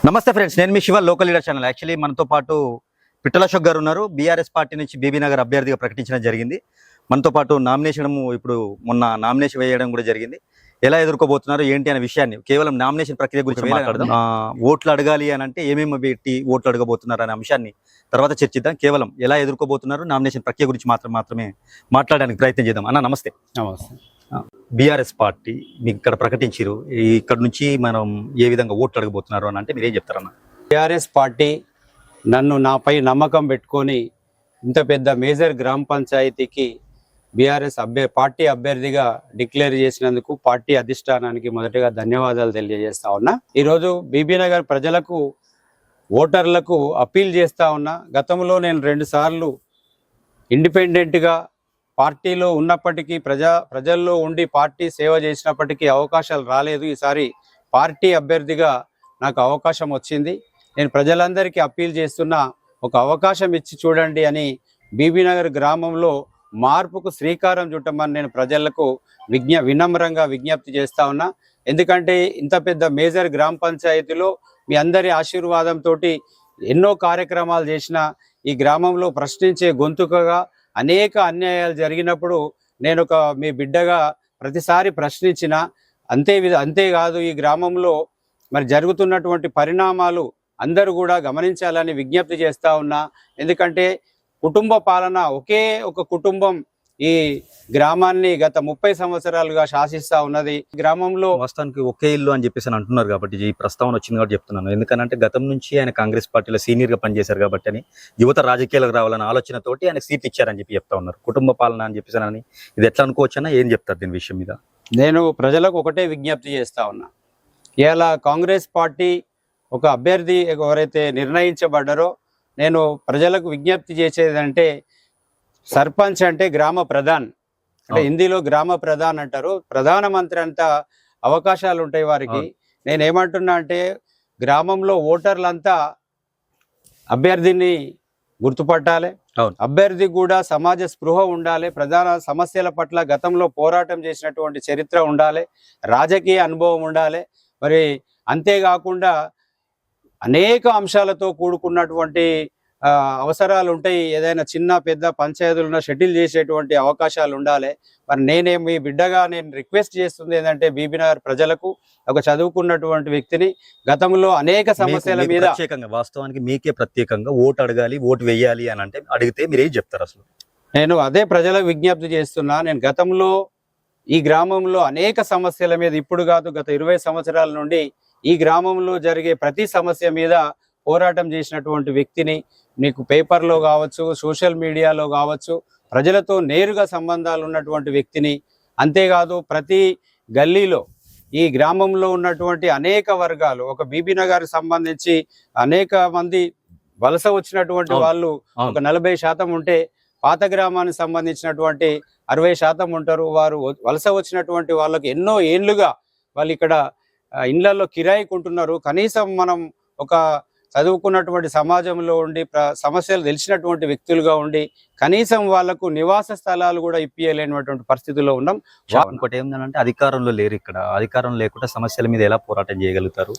నమస్తే ఫ్రెండ్స్, నేను మీ Shiva local leader channel. Actually మనతో పాటు పిట్టల అశోక్ గారు ఉన్నారు. బీఆర్ఎస్ పార్టీ నుంచి బీబీ నగర్ అభ్యర్థిగా ప్రకటించడం జరిగింది. మనతో పాటు నామినేషన్ ఇప్పుడు మొన్న నామినేషన్ వేయడం కూడా జరిగింది. ఎలా ఎదుర్కోబోతున్నారు ఏంటి అనే విషయాన్ని కేవలం నామినేషన్ ప్రక్రియ గురించి మాట్లాడదాం. ఓట్లు అడగాలి అని అంటే ఏమేమి పెట్టి ఓట్లు అడగబోతున్నారు అనే అంశాన్ని తర్వాత చర్చిద్దాం. కేవలం ఎలా ఎదుర్కోబోతున్నారు నామినేషన్ ప్రక్రియ గురించి మాత్రమే మాట్లాడడానికి ప్రయత్నం చేద్దాం. అన్న నమస్తే. నమస్తే. బీఆర్ఎస్ పార్టీ మీకు ఇక్కడ ప్రకటించారు. ఇక్కడ నుంచి మనం ఏ విధంగా ఓట్లు అడగబోతున్నారు అని అంటే మీరేం చెప్తారన్న? టీఆర్ఎస్ పార్టీ నాపై నమ్మకం పెట్టుకొని ఇంత పెద్ద మేజర్ గ్రామ పంచాయతీకి బీఆర్ఎస్ పార్టీ అభ్యర్థిగా డిక్లేర్ చేసినందుకు పార్టీ అధిష్టానానికి మొదటగా ధన్యవాదాలు తెలియజేస్తా ఉన్నా. ఈరోజు బీబీ నగర్ ప్రజలకు ఓటర్లకు అప్పీల్ చేస్తా ఉన్నా. గతంలో నేను 2 సార్లు ఇండిపెండెంట్గా పార్టీలో ఉన్నప్పటికీ ప్రజల్లో ఉండి పార్టీ సేవ చేసినప్పటికీ అవకాశాలు రాలేదు. ఈసారి పార్టీ అభ్యర్థిగా నాకు అవకాశం వచ్చింది. నేను ప్రజలందరికీ అప్పీల్ చేస్తున్నా, ఒక అవకాశం ఇచ్చి చూడండి అని బీబీ నగర్ గ్రామంలో మార్పుకు శ్రీకారం చుట్టమని నేను ప్రజలకు వినమ్రంగా విజ్ఞప్తి చేస్తా ఉన్నా. ఎందుకంటే ఇంత పెద్ద మేజర్ గ్రామ పంచాయతీలో మీ అందరి ఆశీర్వాదంతో ఎన్నో కార్యక్రమాలు చేసిన ఈ గ్రామంలో ప్రశ్నించే గొంతుకగా అనేక అన్యాయాలు జరిగినప్పుడు నేను మీ బిడ్డగా ప్రతిసారి ప్రశ్నించిన. అంతేకాదు ఈ గ్రామంలో మరి జరుగుతున్నటువంటి పరిణామాలు అందరూ కూడా గమనించాలని విజ్ఞప్తి చేస్తా ఉన్నా. ఎందుకంటే కుటుంబ పాలన ఒకే ఒక కుటుంబం ఈ గ్రామాన్ని గత 30 సంవత్సరాలుగా శాసిస్తా ఉన్నది. గ్రామంలో వాస్తవానికి ఒకే ఇల్లు అని చెప్పేసి అంటున్నారు కాబట్టి ఈ ప్రస్తావన వచ్చింది కాబట్టి చెప్తున్నాను. ఎందుకంటే గతం నుంచి ఆయన కాంగ్రెస్ పార్టీలో సీనియర్ గా పనిచేశారు కాబట్టి అని యువత రాజకీయాలకు రావాలన్న ఆలోచనతోటి ఆయన సీట్ ఇచ్చారని చెప్పి చెప్తా ఉన్నారు. కుటుంబ పాలన అని చెప్పేసి అని ఇది ఎట్లా అనుకోవచ్చన్నా, ఏం చెప్తారు దీని విషయం మీద? నేను ప్రజలకు ఒకటే విజ్ఞప్తి చేస్తా ఉన్నా. ఇలా కాంగ్రెస్ పార్టీ ఒక అభ్యర్థి ఎవరైతే నిర్ణయించబడ్డారో నేను ప్రజలకు విజ్ఞప్తి చేసేదంటే, సర్పంచ్ అంటే గ్రామ ప్రధాన్, అంటే హిందీలో గ్రామ ప్రధాన్ అంటారు. ప్రధానమంత్రి అంత అవకాశాలు ఉంటాయి వారికి. నేను ఏమంటున్నా అంటే, గ్రామంలో ఓటర్లంతా అభ్యర్థిని గుర్తుపట్టాలి. అభ్యర్థి కూడా సమాజ స్పృహ ఉండాలి. ప్రధాన సమస్యల పట్ల గతంలో పోరాటం చేసినటువంటి చరిత్ర ఉండాలి. రాజకీయ అనుభవం ఉండాలి. మరి అంతేకాకుండా అనేక అంశాలతో కూడుకున్నటువంటి అవసరాలు ఉంటాయి. ఏదైనా చిన్న పెద్ద పంచాయతీలను షెటిల్ చేసేటువంటి అవకాశాలు ఉండాలి. మరి మీ బిడ్డగా నేను రిక్వెస్ట్ చేస్తుంది ఏంటంటే, బీబీ నగర్ ప్రజలకు ఒక చదువుకున్నటువంటి వ్యక్తిని, గతంలో అనేక సమస్యల మీద వాస్తవానికి మీకే ప్రత్యేకంగా ఓటు అడగాలి, ఓటు వేయాలి అని అంటే అడిగితే మీరు ఏం చెప్తారు? అసలు నేను అదే ప్రజలకు విజ్ఞప్తి చేస్తున్నా. నేను గతంలో ఈ గ్రామంలో అనేక సమస్యల మీద, ఇప్పుడు కాదు గత 20 సంవత్సరాల నుండి ఈ గ్రామంలో జరిగే ప్రతి సమస్య మీద పోరాటం చేసినటువంటి వ్యక్తిని. మీకు పేపర్లో కావచ్చు, సోషల్ మీడియాలో కావచ్చు, ప్రజలతో నేరుగా సంబంధాలు ఉన్నటువంటి వ్యక్తిని. అంతేకాదు ప్రతి గల్లీలో ఈ గ్రామంలో ఉన్నటువంటి అనేక వర్గాలు, ఒక బీబీ నగర్ సంబంధించి అనేక మంది వలస వచ్చినటువంటి వాళ్ళు ఒక 40% ఉంటే, పాత గ్రామానికి సంబంధించినటువంటి 60% ఉంటారు. వారు వలస వచ్చినటువంటి వాళ్ళకి ఎన్నో ఏళ్లుగా వాళ్ళు ఇక్కడ ఇళ్లలో కిరాయికి ఉంటున్నారు. కనీసం మనం ఒక చదువుకున్నటువంటి సమాజంలో ఉండి సమస్యలు తెలిసినటువంటి వ్యక్తులుగా ఉండి కనీసం వాళ్లకు నివాస స్థలాలు కూడా ఇప్పియలేనటువంటి పరిస్థితుల్లో ఉన్నాం. ఇంకోటి ఏంటంటే, అధికారంలో లేరు. ఇక్కడ అధికారం లేకుండా సమస్యల మీద ఎలా పోరాటం చేయగలుగుతారు,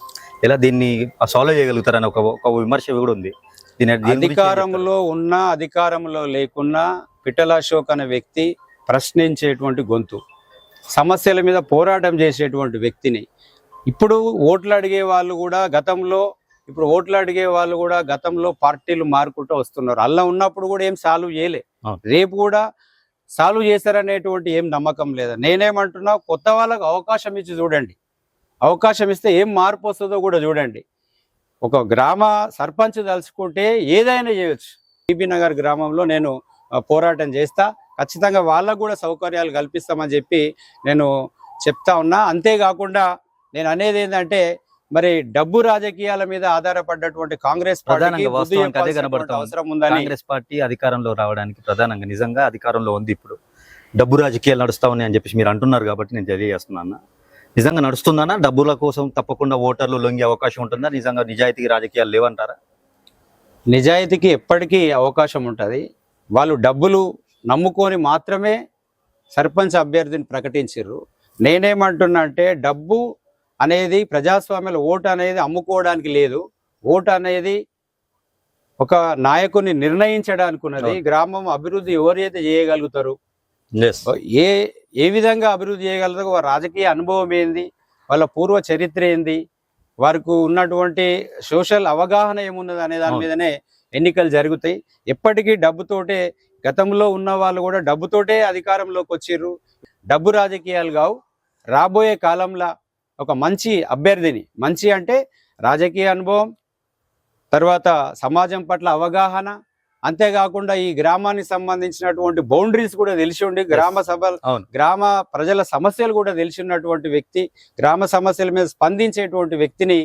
ఎలా దీన్ని సాల్వ్ చేయగలుగుతారు అని ఒక విమర్శ కూడా ఉంది. అధికారంలో ఉన్నా అధికారంలో లేకున్నా పిట్టల అశోక్ అనే వ్యక్తి ప్రశ్నించేటువంటి గొంతు, సమస్యల మీద పోరాటం చేసేటువంటి వ్యక్తిని. ఇప్పుడు ఓట్లు అడిగే వాళ్ళు కూడా గతంలో పార్టీలు మారుకుంటూ వస్తున్నారు. అలా ఉన్నప్పుడు కూడా ఏం సాల్వ్ చేయలే, రేపు కూడా సాల్వ్ చేస్తారనేటువంటి ఏం నమ్మకం లేదు. నేనేమంటున్నా, కొత్త వాళ్ళకు అవకాశం ఇచ్చి చూడండి. అవకాశం ఇస్తే ఏం మార్పు వస్తుందో కూడా చూడండి. ఒక గ్రామ సర్పంచ్ తలుచుకుంటే ఏదైనా చేయొచ్చు. బీబీ నగర్ గ్రామంలో నేను పోరాటం చేస్తా. ఖచ్చితంగా వాళ్ళకు కూడా సౌకర్యాలు కల్పిస్తామని చెప్పి నేను చెప్తా ఉన్నా. అంతేకాకుండా నేను అనేది ఏంటంటే, మరి డబ్బు రాజకీయాల మీద ఆధారపడ్డటువంటి కాంగ్రెస్ పార్టీ అవసరం ఉందని, కాంగ్రెస్ పార్టీ అధికారంలో రావడానికి ప్రధానంగా నిజంగా అధికారంలో ఉంది. ఇప్పుడు డబ్బు రాజకీయాలు నడుస్తా ఉన్నాయి అని చెప్పేసి మీరు అంటున్నారు కాబట్టి నేను తెలియజేస్తున్నాను. నిజంగా నడుస్తుందన్నా? డబ్బుల కోసం తప్పకుండా ఓటర్లు లొంగే అవకాశం ఉంటుందా? నిజంగా నిజాయితీకి రాజకీయాలు లేవంటారా? నిజాయితీకి ఎప్పటికీ అవకాశం ఉంటుంది. వాళ్ళు డబ్బులు నమ్ముకొని మాత్రమే సర్పంచ్ అభ్యర్థిని ప్రకటించారు. నేనేమంటున్నా అంటే, డబ్బు అనేది ప్రజాస్వామ్యంలో ఓటు అనేది అమ్ముకోవడానికి లేదు. ఓటు అనేది ఒక నాయకుని నిర్ణయించడానికి ఉన్నది. గ్రామం అభివృద్ధి ఎవరైతే చేయగలుగుతారు, ఏ విధంగా అభివృద్ధి చేయగలుగుతారు, వారి రాజకీయ అనుభవం ఏంది, వాళ్ళ పూర్వ చరిత్ర ఏంది, వారికి ఉన్నటువంటి సోషల్ అవగాహన ఏమున్నది అనే దాని మీదనే ఎన్నికలు జరుగుతాయి. ఎప్పటికీ డబ్బుతోటే, గతంలో ఉన్న వాళ్ళు కూడా డబ్బుతోటే అధికారంలోకి వచ్చిర్రు. డబ్బు రాజకీయాలు కావు. రాబోయే కాలంలో ఒక మంచి అభ్యర్థిని, మంచి అంటే రాజకీయ అనుభవం, తర్వాత సమాజం పట్ల అవగాహన, అంతేకాకుండా ఈ గ్రామానికి సంబంధించినటువంటి బౌండరీస్ కూడా తెలిసి ఉండి, గ్రామ ప్రజల సమస్యలు కూడా తెలిసి ఉన్నటువంటి వ్యక్తి, గ్రామ సమస్యల మీద స్పందించేటువంటి వ్యక్తిని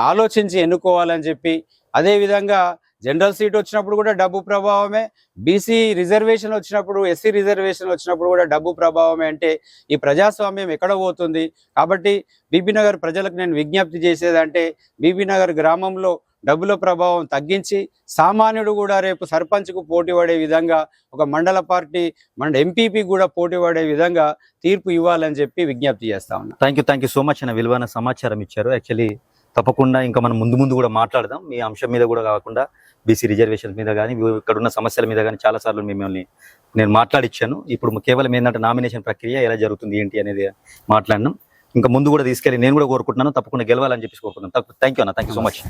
ఆలోచించి ఎన్నుకోవాలని చెప్పి, అదేవిధంగా జనరల్ సీట్ వచ్చినప్పుడు కూడా డబ్బు ప్రభావమే, బీసీ రిజర్వేషన్ వచ్చినప్పుడు, ఎస్సీ రిజర్వేషన్ వచ్చినప్పుడు కూడా డబ్బు ప్రభావమే. అంటే ఈ ప్రజాస్వామ్యం ఎక్కడ పోతుంది? కాబట్టి బీబీనగర్ ప్రజలకు నేను విజ్ఞప్తి చేసేదంటే, బీబీనగర్ గ్రామంలో డబ్బుల ప్రభావం తగ్గించి సామాన్యుడు కూడా రేపు సర్పంచ్కు పోటీ పడే విధంగా, ఒక మండల పార్టీ ఎంపీపీ కూడా పోటీ పడే విధంగా తీర్పు ఇవ్వాలని చెప్పి విజ్ఞప్తి చేస్తా ఉన్నా. థ్యాంక్ యూ సో మచ్ అన్న, విలువైన సమాచారం ఇచ్చారు. యాక్చువల్లీ తప్పకుండా ఇంకా మనం ముందు కూడా మాట్లాడదాం. మీ అంశం మీద కూడా కాకుండా బీసీ రిజర్వేషన్ మీద కానీ, ఇక్కడ ఉన్న సమస్యల మీద కానీ చాలాసార్లు మిమ్మల్ని నేను మాట్లాడిచ్చాను. ఇప్పుడు కేవలం ఏంటంటే నామినేషన్ ప్రక్రియ ఎలా జరుగుతుంది ఏంటి అనేది మాట్లాడినాం. ఇంకా ముందు కూడా తీసుకెళ్ళి నేను కూడా కోరుకుంటున్నాను, తప్పకుండా గెలవాలని చెప్పి కోరుకుంటున్నాను. థ్యాంక్ యూ అన్న, థ్యాంక్ యూ సో మచ్.